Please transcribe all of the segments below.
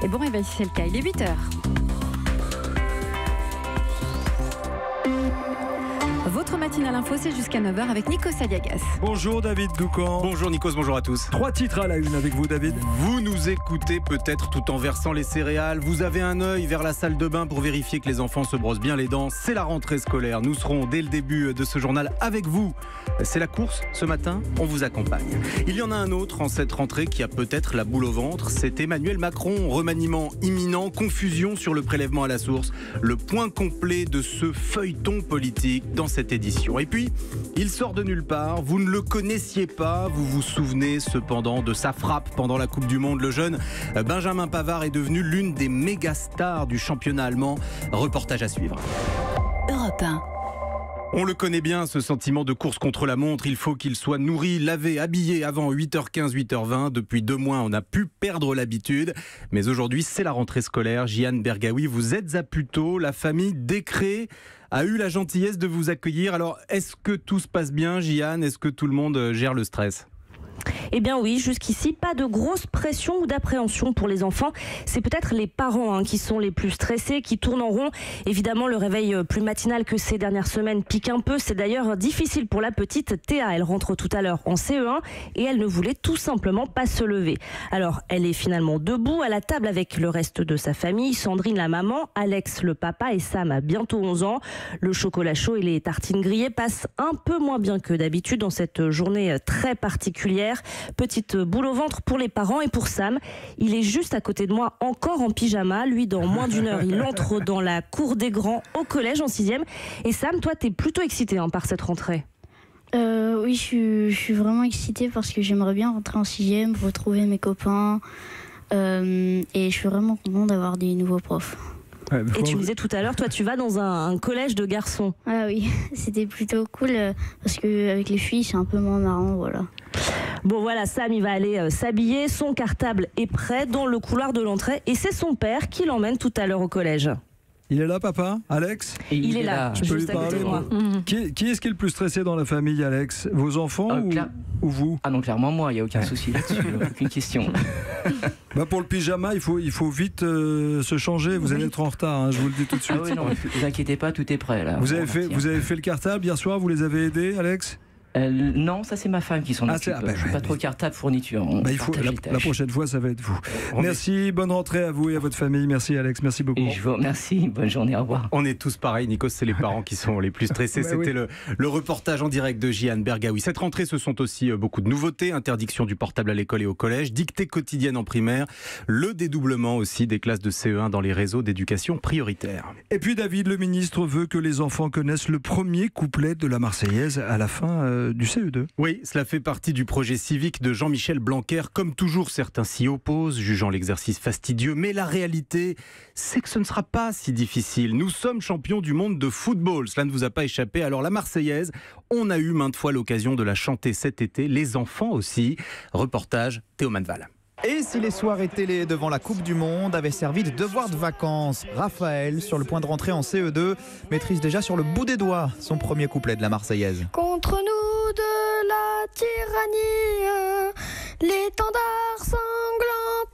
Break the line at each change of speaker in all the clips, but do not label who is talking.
Et bon réveil, c'est le cas. Il est 8h. Votre matinale info, c'est jusqu'à 9h avec Nikos Aliagas.
Bonjour David Doucan.
Bonjour Nikos, bonjour à tous.
3 titres à la une avec vous David.
Vous nous écoutez peut-être tout en versant les céréales. Vous avez un œil vers la salle de bain pour vérifier que les enfants se brossent bien les dents. C'est la rentrée scolaire. Nous serons dès le début de ce journal avec vous. C'est la course ce matin, on vous accompagne. Il y en a un autre en cette rentrée qui a peut-être la boule au ventre. C'est Emmanuel Macron. Remaniement imminent, confusion sur le prélèvement à la source. Le point complet de ce feuilleton politique dans cette édition. Et puis, il sort de nulle part, vous ne le connaissiez pas, vous vous souvenez cependant de sa frappe pendant la Coupe du Monde. Le jeune Benjamin Pavard est devenu l'une des méga stars du championnat allemand. Reportage à suivre.
Europe 1.
On le connaît bien, ce sentiment de course contre la montre. Il faut qu'il soit nourri, lavé, habillé avant 8h15, 8h20. Depuis 2 mois, on a pu perdre l'habitude. Mais aujourd'hui, c'est la rentrée scolaire. Jihan Bergaoui, vous êtes à Puteaux. La famille Descré a eu la gentillesse de vous accueillir. Alors, est-ce que tout se passe bien, Jihan? Est-ce que tout le monde gère le stress?
Eh bien oui, jusqu'ici, pas de grosse pression ou d'appréhension pour les enfants. C'est peut-être les parents qui sont les plus stressés, qui tournent en rond. Évidemment, le réveil plus matinal que ces dernières semaines pique un peu. C'est d'ailleurs difficile pour la petite Théa. Elle rentre tout à l'heure en CE1 et elle ne voulait tout simplement pas se lever. Alors, elle est finalement debout à la table avec le reste de sa famille. Sandrine, la maman, Alex, le papa et Sam a bientôt 11 ans. Le chocolat chaud et les tartines grillées passent un peu moins bien que d'habitude dans cette journée très particulière. Petite boule au ventre pour les parents et pour Sam. Il est juste à côté de moi, encore en pyjama. Lui, dans moins d'1 heure, il entre dans la cour des grands au collège en 6e. Et Sam, toi, t'es plutôt excité par cette rentrée.
Oui, je suis vraiment excitée parce que j'aimerais bien rentrer en 6e, retrouver mes copains. Et je suis vraiment contente d'avoir des nouveaux profs.
Ouais,
et tu me disais tout à l'heure, toi tu vas dans un collège de garçons.
Ah oui, c'était plutôt cool parce qu'avec les filles c'est un peu moins marrant, voilà.
Bon voilà, Sam il va aller s'habiller, son cartable est prêt dans le couloir de l'entrée et c'est son père qui l'emmène tout à l'heure au collège.
Il est là papa, Alex?
Il est là,
je peux lui
juste à côté
parler,
de moi.
Qui est-ce qui est le plus stressé dans la famille, Alex? Vos enfants ou vous?
Ah non, clairement moi, il n'y a aucun souci là-dessus, aucune question.
Pour le pyjama, il faut vite se changer, vous allez être en retard, je vous le dis tout de suite.
Ah oui, non, ne vous inquiétez pas, tout est prêt là.
Vous avez fait le cartable hier soir, vous les avez aidés, Alex?
Non, ça c'est ma femme qui s'en occupe. Je ne suis pas trop cartable fourniture.
La prochaine fois, ça va être vous. Merci, bonne rentrée à vous et à votre famille. Merci Alex, merci beaucoup.
Et je vous remercie, bonne journée, au revoir.
On est tous pareils, Nikos, c'est les parents qui sont les plus stressés. C'était le reportage en direct de Jihan Bergaoui. Cette rentrée, ce sont aussi beaucoup de nouveautés. Interdiction du portable à l'école et au collège, dictée quotidienne en primaire, le dédoublement aussi des classes de CE1 dans les réseaux d'éducation prioritaire.
Et puis David, le ministre veut que les enfants connaissent le premier couplet de la Marseillaise à la fin du CE2.
Oui, cela fait partie du projet civique de Jean-Michel Blanquer. Comme toujours, certains s'y opposent, jugeant l'exercice fastidieux. Mais la réalité, c'est que ce ne sera pas si difficile. Nous sommes champions du monde de football. Cela ne vous a pas échappé. Alors la Marseillaise, on a eu maintes fois l'occasion de la chanter cet été. Les enfants aussi. Reportage Théo Manval.
Et si les soirées télé devant la Coupe du Monde avaient servi de devoir de vacances, Raphaël, sur le point de rentrer en CE2, maîtrise déjà sur le bout des doigts son premier couplet de la Marseillaise.
Contre nous de la tyrannie, l'étendard sanglant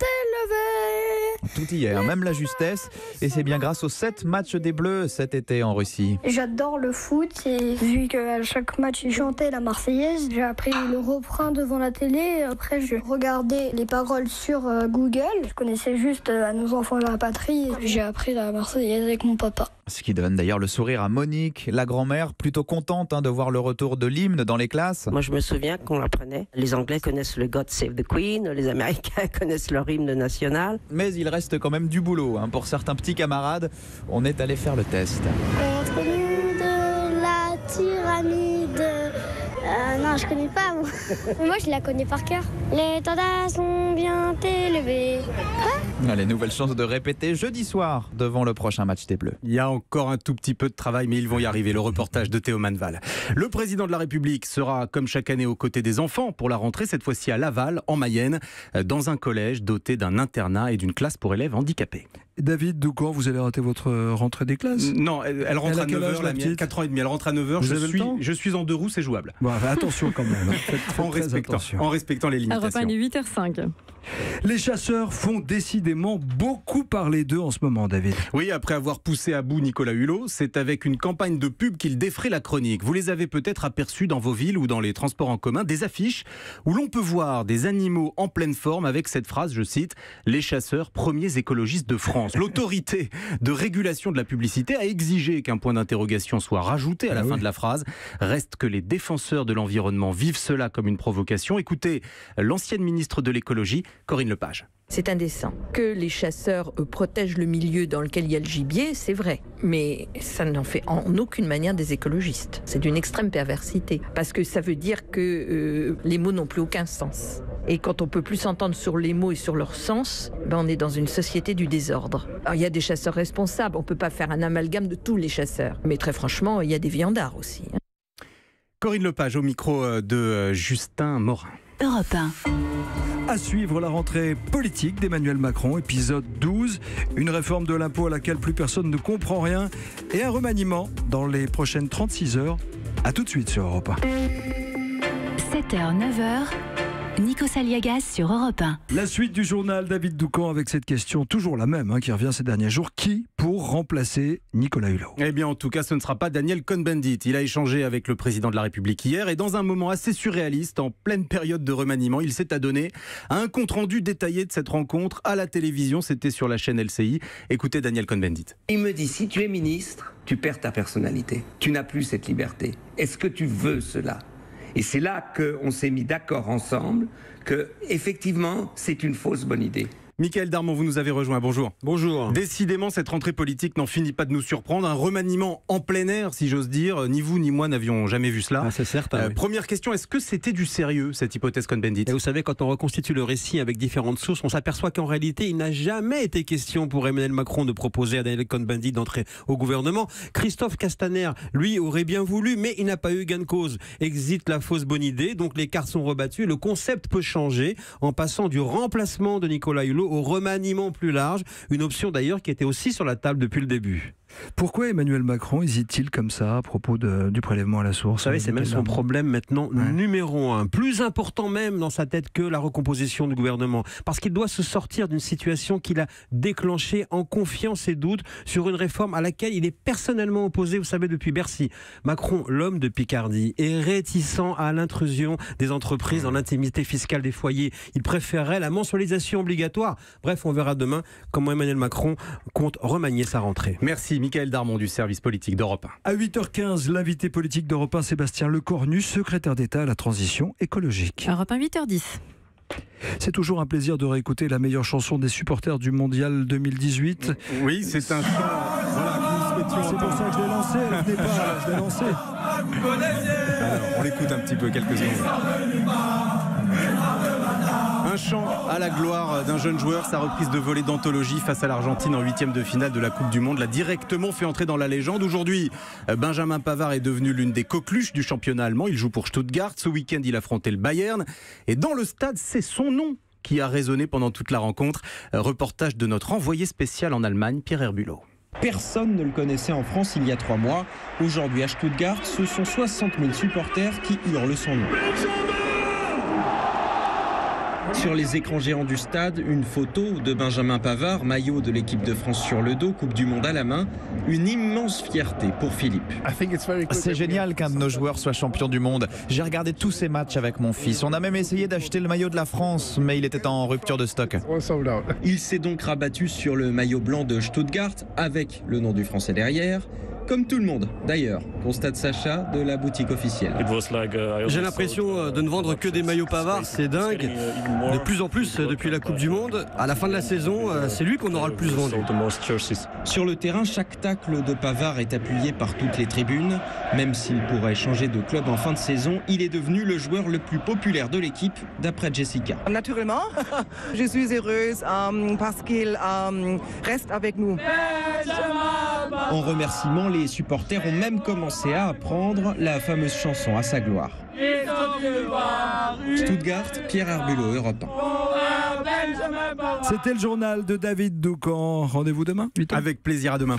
élevé.
Tout hier, même la justesse, et c'est bien grâce aux 7 matchs des Bleus cet été en Russie.
J'adore le foot et vu qu'à chaque match ils chantaient la Marseillaise, j'ai appris le refrain devant la télé. Après, je regardais les paroles sur Google. Je connaissais juste à nos enfants la patrie. J'ai appris la Marseillaise avec mon papa.
Ce qui donne d'ailleurs le sourire à Monique, la grand-mère, plutôt contente de voir le retour de l'hymne dans les classes.
Moi, je me souviens qu'on l'apprenait. Les Anglais connaissent le God Save the Queen, les Américains connaissent leur hymne national.
Mais il reste quand même du boulot. Pour certains petits camarades, on est allé faire le test.
Contre nous de la tyrannie. Non, je connais pas. Moi, je la connais par cœur. Les tentats sont bien élevés.
Les nouvelles chances de répéter jeudi soir devant le prochain match des Bleus.
Il y a encore un tout petit peu de travail, mais ils vont y arriver. Le reportage de Théo Manval. Le président de la République sera, comme chaque année, aux côtés des enfants pour la rentrée, cette fois-ci à Laval, en Mayenne, dans un collège doté d'un internat et d'une classe pour élèves handicapés.
David, d'où quand vous allez rater votre rentrée des classes?
Non, elle rentre à 9h, la mienne, 4 ans et demi. Elle rentre à 9h, je suis en 2 roues, c'est jouable.
Bon, attention quand même.
En respectant les limitations.
Europe 1, il est 8h05.
Les chasseurs font décidément décidément beaucoup parlé d'eux en ce moment, David.
Oui, après avoir poussé à bout Nicolas Hulot, c'est avec une campagne de pub qu'il défraie la chronique. Vous les avez peut-être aperçus dans vos villes ou dans les transports en commun, des affiches où l'on peut voir des animaux en pleine forme avec cette phrase, je cite, « Les chasseurs, premiers écologistes de France ». L'autorité de régulation de la publicité a exigé qu'un point d'interrogation soit rajouté à la fin de la phrase. Reste que les défenseurs de l'environnement vivent cela comme une provocation. Écoutez l'ancienne ministre de l'écologie, Corinne Lepage.
C'est indécent. Que les chasseurs protègent le milieu dans lequel il y a le gibier, c'est vrai. Mais ça n'en fait en aucune manière des écologistes. C'est d'une extrême perversité. Parce que ça veut dire que les mots n'ont plus aucun sens. Et quand on peut plus s'entendre sur les mots et sur leur sens, on est dans une société du désordre. Alors, il y a des chasseurs responsables. On ne peut pas faire un amalgame de tous les chasseurs. Mais très franchement, il y a des viandards aussi.
Corinne Lepage au micro de Justin Morin.
Europe 1.
À suivre la rentrée politique d'Emmanuel Macron, épisode 12, une réforme de l'impôt à laquelle plus personne ne comprend rien et un remaniement dans les prochaines 36 heures. A tout de suite sur Europe 1.
7h, 9h. Nikos Aliagas sur Europe 1.
La suite du journal, David Doucan, avec cette question toujours la même qui revient ces derniers jours. Qui pour remplacer Nicolas Hulot?
Eh bien, en tout cas, ce ne sera pas Daniel Cohn-Bendit. Il a échangé avec le président de la République hier et dans un moment assez surréaliste, en pleine période de remaniement, il s'est adonné à un compte-rendu détaillé de cette rencontre à la télévision. C'était sur la chaîne LCI. Écoutez Daniel Cohn-Bendit.
Il me dit, si tu es ministre, tu perds ta personnalité. Tu n'as plus cette liberté. Est-ce que tu veux cela ? Et c'est là qu'on s'est mis d'accord ensemble que, effectivement, c'est une fausse bonne idée.
Mickaël Darmon, vous nous avez rejoint. Bonjour.
Bonjour.
Décidément, cette rentrée politique n'en finit pas de nous surprendre. Un remaniement en plein air, si j'ose dire. Ni vous ni moi n'avions jamais vu cela.
Ah, c'est certain. Oui.
Première question, est-ce que c'était du sérieux, cette hypothèse Cohn-Bendit ?
Et vous savez, quand on reconstitue le récit avec différentes sources, on s'aperçoit qu'en réalité, il n'a jamais été question pour Emmanuel Macron de proposer à Daniel Cohn-Bendit d'entrer au gouvernement. Christophe Castaner, lui, aurait bien voulu, mais il n'a pas eu gain de cause. Exit la fausse bonne idée, donc les cartes sont rebattues. Le concept peut changer en passant du remplacement de Nicolas Hulot au remaniement plus large, une option d'ailleurs qui était aussi sur la table depuis le début.
Pourquoi Emmanuel Macron hésite-t-il comme ça à propos du prélèvement à la source?
Vous savez, c'est même son problème maintenant numéro 1, plus important même dans sa tête que la recomposition du gouvernement, parce qu'il doit se sortir d'une situation qu'il a déclenchée en confiant ses doutes sur une réforme à laquelle il est personnellement opposé, vous savez, depuis Bercy. Macron, l'homme de Picardie, est réticent à l'intrusion des entreprises dans l'intimité fiscale des foyers. Il préférerait la mensualisation obligatoire. Bref, on verra demain comment Emmanuel Macron compte remanier sa rentrée.
Merci. Mickaël Darmon du service politique d'Europe 1.
À 8h15, l'invité politique d'Europe 1, Sébastien Lecornu, secrétaire d'État à la transition écologique.
Europe 1, 8h10.
C'est toujours un plaisir de réécouter la meilleure chanson des supporters du Mondial 2018.
Oui, c'est un chant. Voilà,
c'est pour ça que je l'ai lancé, elle venait pas, je l'ai lancé.
Alors, on l'écoute un petit peu, quelques secondes. Un chant à la gloire d'un jeune joueur, sa reprise de volée d'anthologie face à l'Argentine en 8e de finale de la Coupe du Monde l'a directement fait entrer dans la légende. Aujourd'hui, Benjamin Pavard est devenu l'une des coqueluches du championnat allemand. Il joue pour Stuttgart. Ce week-end, il affrontait le Bayern. Et dans le stade, c'est son nom qui a résonné pendant toute la rencontre. Reportage de notre envoyé spécial en Allemagne, Pierre Herbulot.
Personne ne le connaissait en France il y a 3 mois. Aujourd'hui à Stuttgart, ce sont 60 000 supporters qui hurlent son nom. Sur les écrans géants du stade, une photo de Benjamin Pavard, maillot de l'équipe de France sur le dos, Coupe du Monde à la main. Une immense fierté pour Philippe.
C'est génial qu'un de nos joueurs soit champion du monde. J'ai regardé tous ces matchs avec mon fils. On a même essayé d'acheter le maillot de la France, mais il était en rupture de stock.
Il s'est donc rabattu sur le maillot blanc de Stuttgart, avec le nom du Français derrière. Comme tout le monde, d'ailleurs, constate Sacha de la boutique officielle.
J'ai l'impression de ne vendre que des maillots Pavard, c'est dingue. De plus en plus, depuis la Coupe du Monde, à la fin de la saison, c'est lui qu'on aura le plus vendu.
Sur le terrain, chaque tacle de Pavard est appuyé par toutes les tribunes. Même s'il pourrait changer de club en fin de saison, il est devenu le joueur le plus populaire de l'équipe, d'après Jessica.
Naturellement, je suis heureuse parce qu'il reste avec nous.
En remerciement, les supporters ont même commencé à apprendre la fameuse chanson à sa gloire. Stuttgart, Pierre Herbulot, Europe 1.
C'était le journal de David Doucan. Rendez-vous demain, 8h.
Avec plaisir, à demain.